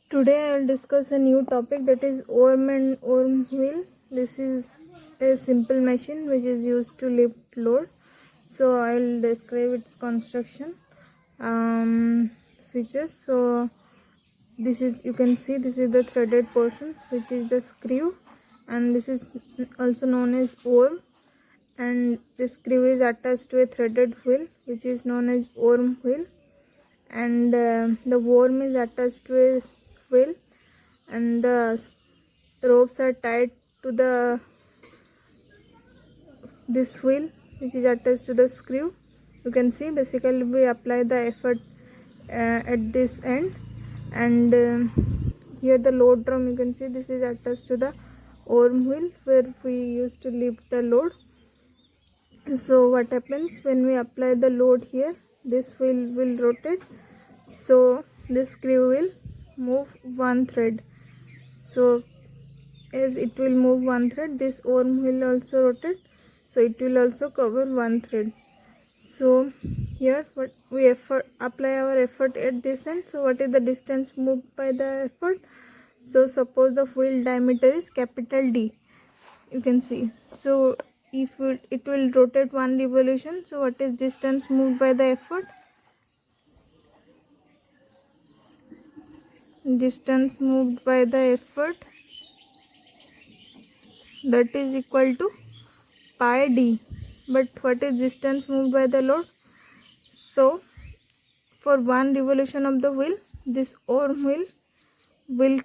Today I will discuss a new topic, that is worm and worm wheel. This is a simple machine which is used to lift load. So I will describe its construction, features. So this is, you can see, this is the threaded portion which is the screw, and this is also known as worm, and the screw is attached to a threaded wheel which is known as worm wheel, and the worm is attached to a wheel, and the ropes are tied to this wheel which is attached to the screw. You can see, basically we apply the effort at this end, and here the load drum, you can see, this is attached to the worm wheel where we used to lift the load. So what happens when we apply the load here, this wheel will rotate, so this screw will move one thread. So as it will move one thread, this worm will also rotate, so it will also cover one thread. So here what we apply our effort at this end. So what is the distance moved by the effort? So suppose the wheel diameter is capital D, you can see. So if it will rotate one revolution, so what is distance moved by the effort? Distance moved by the effort, that is equal to pi d. But what is distance moved by the load? So for one revolution of the wheel, this worm wheel will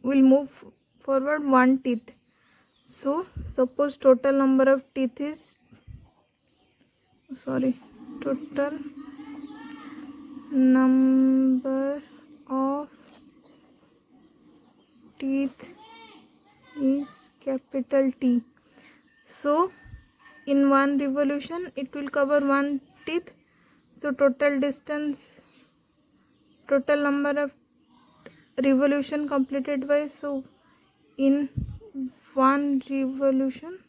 move forward one teeth. So suppose total number of teeth is total number of teeth is capital T. So in one revolution it will cover one teeth. So total number of revolution completed by, so in one revolution,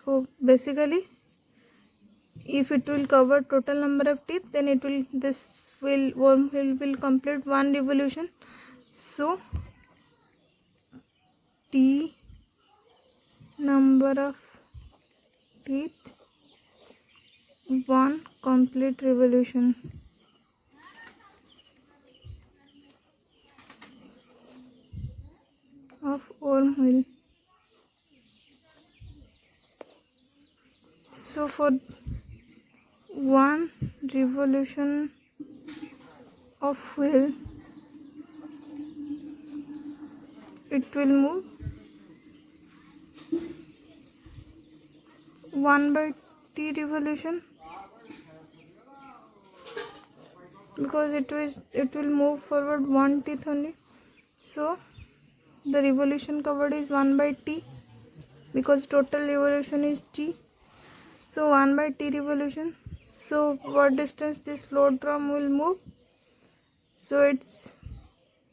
so basically if it will cover total number of teeth, then this worm wheel will complete one revolution. So T number of teeth, one complete revolution. Of worm wheel. So for one revolution of wheel, it will move 1 by T revolution, because it will move forward one teeth only. So the revolution covered is 1 by T, because total revolution is T. So 1 by T revolution. So what distance this load drum will move? So its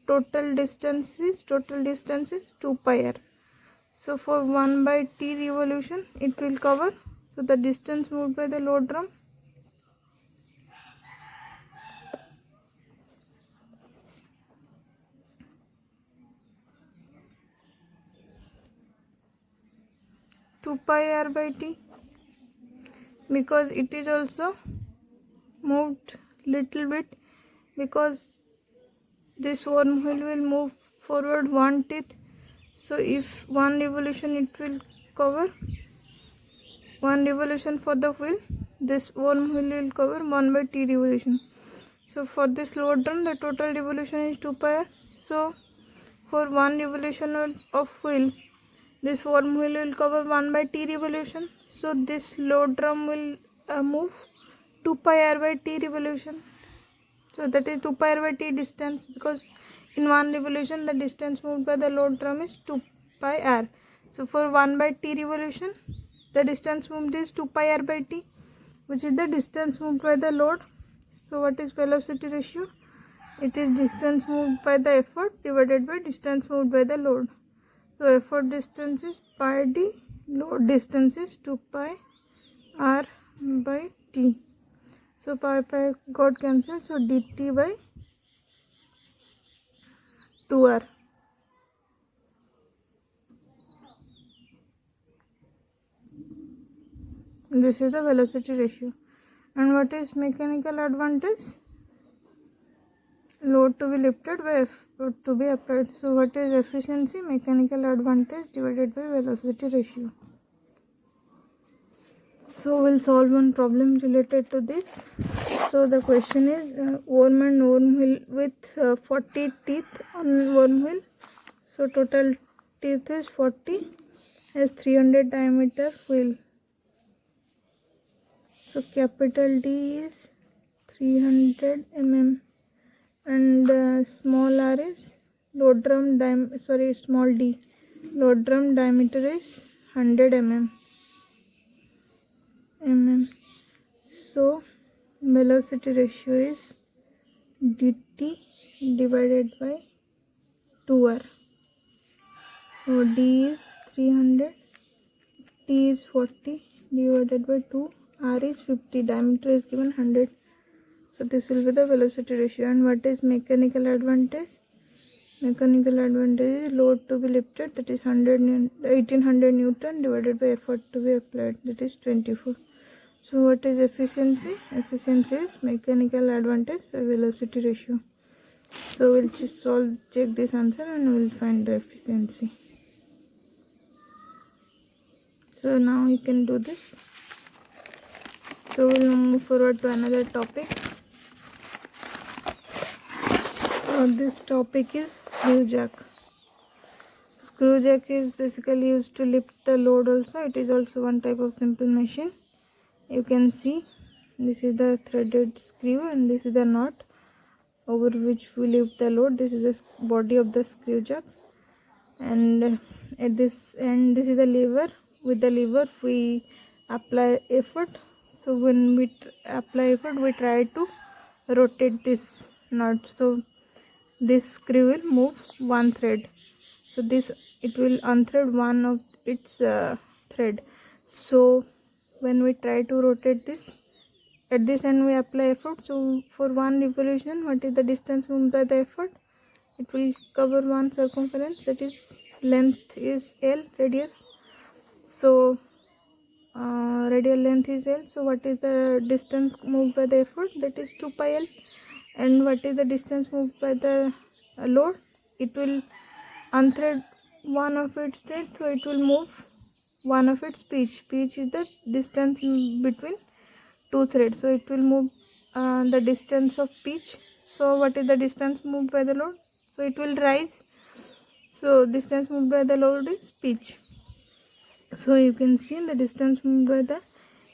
total distance is 2 pi r. So for 1 by T revolution it will cover, so the distance moved by the load drum, two pi r by T, because it is also moved little bit, because this worm wheel will move forward one teeth. So if one revolution it will cover, one revolution for the wheel, this worm wheel will cover 1 by T revolution. So for this load drum, the total revolution is 2 pi r. So for one revolution of wheel, this worm wheel will cover 1 by T revolution. So this load drum will move 2 pi r by T revolution. So that is 2 pi r by T distance, because in one revolution the distance moved by the load drum is 2 pi r. So for 1 by T revolution, the distance moved is 2 pi r by T, which is the distance moved by the load. So what is velocity ratio? It is distance moved by the effort divided by distance moved by the load. So effort distance is pi d load distance is 2 pi r by t. So pi got cancelled, so dt by 2r. This is the velocity ratio. And what is mechanical advantage? Load to be lifted by effort to be applied. So what is efficiency? Mechanical advantage divided by velocity ratio. So we'll solve one problem related to this. So the question is worm and worm wheel with 40 teeth on worm wheel. So total teeth is 40, has 300 diameter wheel. So capital D is 300 mm and small r is small d. Load drum diameter is 100 mm. So velocity ratio is dt divided by 2r. So d is 300, t is 40 divided by 2, r is 50, diameter is given 100. So this will be the velocity ratio. And what is mechanical advantage? Mechanical advantage is load to be lifted, that is 1800 Newton divided by effort to be applied, that is 24. So what is efficiency? Efficiency is mechanical advantage by velocity ratio. So we'll just check this answer and we'll find the efficiency. So now you can do this. So we'll move forward to another topic. This topic is screwjack. Screwjack is basically used to lift the load also. It is also one type of simple machine. You can see this is the threaded screw and this is the knot over which we lift the load. This is the body of the screwjack, and at this end this is the lever. With the lever we apply effort. So when we apply effort, we try to rotate this knot. So this screw will move one thread. So it will unthread one of its thread. So when we try to rotate this, at this end we apply effort. So for one revolution, what is the distance moved by the effort? It will cover one circumference, that is length is L, radius. So radial length is L. So what is the distance moved by the effort? That is 2 pi L. And what is the distance moved by the load? It will unthread one of its thread, so it will move one of its pitch. Pitch is the distance between two threads, so it will move the distance of pitch. So what is the distance moved by the load? So it will rise. So distance moved by the load is pitch. So you can see the distance moved by the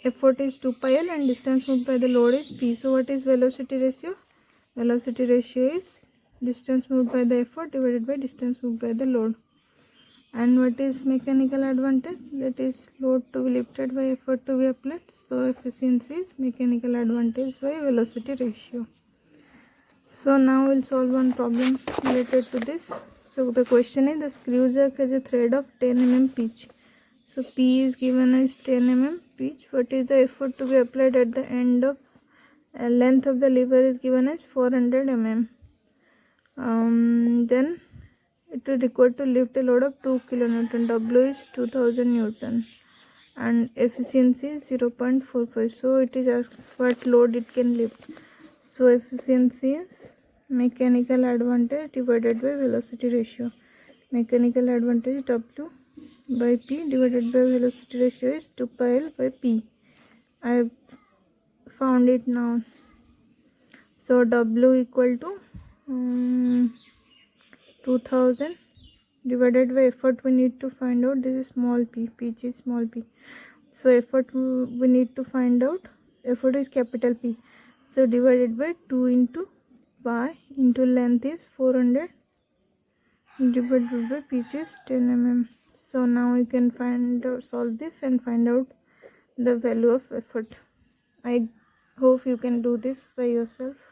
effort is 2 pi L and distance moved by the load is p. So what is velocity ratio? Velocity ratio is distance moved by the effort divided by distance moved by the load. And what is mechanical advantage? That is load to be lifted by effort to be applied. So efficiency is mechanical advantage by velocity ratio. So now we'll solve one problem related to this. So the question is, the screwjack has a thread of 10 mm pitch. So P is given as 10 mm pitch. What is the effort to be applied at the end of length of the lever is given as 400 mm. Then it will require to lift a load of 2 kN. W is 2000 Newton and efficiency is 0.45. So it is asked what load it can lift. So efficiency is mechanical advantage divided by velocity ratio. Mechanical advantage W by P divided by velocity ratio is 2 pi L by P. I have found it now. So W equal to 2000 divided by effort we need to find out. This is small p, pitch is small p. So effort we need to find out. Effort is capital P. So divided by 2 into pi into length is 400 divided by pitch is 10 mm. So now you can solve this and find out the value of effort. I hope you can do this by yourself.